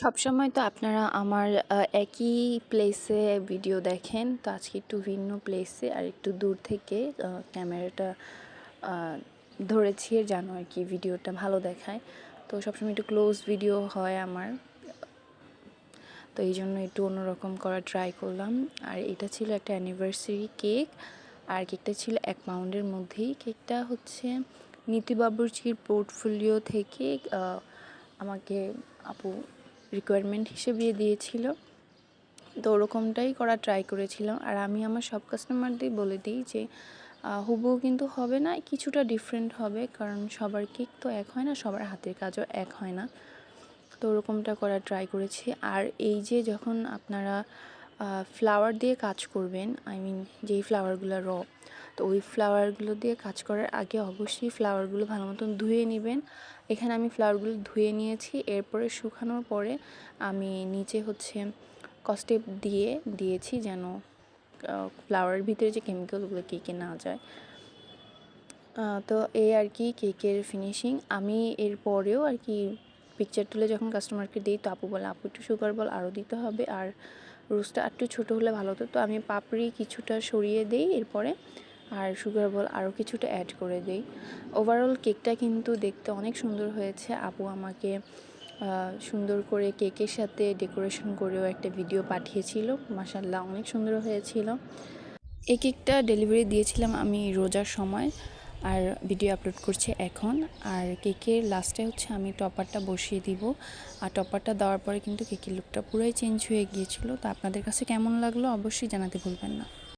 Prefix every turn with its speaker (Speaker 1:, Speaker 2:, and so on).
Speaker 1: সবসময় তো আপনারা আমার একই প্লেসে ভিডিও দেখেন, তো আজকে একটু ভিন্ন প্লেসে আর একটু দূর থেকে ক্যামেরাটা আ ধরেছি যেন আর কি ভিডিওটা ভালো দেখায়। তো সবসময় একটু ক্লোজ ভিডিও হয় আমার। তো এই জন্য একটু অন্যরকম করার ট্রাই করলাম। আর এটা ছিল একটা অ্যানিভার্সারি কেক, আর কেকটা ছিল 1 পাউন্ডের মধ্যেই। কেকটা হচ্ছে নীতি বাবুর্চির পোর্টফোলিও থেকে আমাকে আপু রিকোয়ারমেন্ট হিসেবে দিয়েছিল। তো ওরকমটাই করা ট্রাই করেছিলাম। আর আমি আমার সব কাস্টমারদের বলে দিই যে হুবহু কিন্তু হবে না, কিছুটা ডিফারেন্ট হবে, কারণ সবার কেক তো এক হয় না, সবার হাতের কাজও এক হয় না। তো ওরকমটা করার ট্রাই করেছি। আর এই যে যখন আপনারা ফ্লাওয়ার দিয়ে কাজ করবেন, আই মিন যেই ফ্লাওয়ারগুলো তো ওই ফ্লাওয়ারগুলো দিয়ে কাজ করার আগে অবশ্যই ফ্লাওয়ারগুলো ভালো মতন ধুয়ে নেবেন। এখানে আমি ফ্লাওয়ারগুলো ধুয়ে নিয়েছি, এরপরে শুকানোর পরে আমি নিচে হচ্ছে কস্টেপ দিয়েছি যেন ফ্লাওয়ারের ভিতরে যে কেমিক্যালগুলো কেকে না যায়। তো এই আর কি কেকের ফিনিশিং। আমি এরপরেও আর কি পিকচার তুলে যখন কাস্টমারকে দিই, তো আপু বলে আপু একটু সুগার বল আরও দিতে হবে, আর রোস্টটা একটু ছোটো হলে ভালো হতো। তো আমি পাপড়ি কিছুটা সরিয়ে দিই এরপরে, আর সুগার বল আরও কিছুটা অ্যাড করে দিই। ওভারঅল কেকটা কিন্তু দেখতে অনেক সুন্দর হয়েছে। আপু আমাকে সুন্দর করে কেকের সাথে ডেকোরেশন করেও একটা ভিডিও পাঠিয়েছিল, মাশাআল্লাহ অনেক সুন্দর হয়েছিল। এই কেকটা ডেলিভারি দিয়েছিলাম আমি রোজার সময়, আর ভিডিও আপলোড করছি এখন। আর কেকের লাস্টে হচ্ছে আমি টপারটা বসিয়ে দিব, আর টপারটা দেওয়ার পরে কিন্তু কেকের লুকটা পুরোই চেঞ্জ হয়ে গিয়েছিল। তো আপনাদের কাছে কেমন লাগলো অবশ্যই জানাতে ভুলবেন না।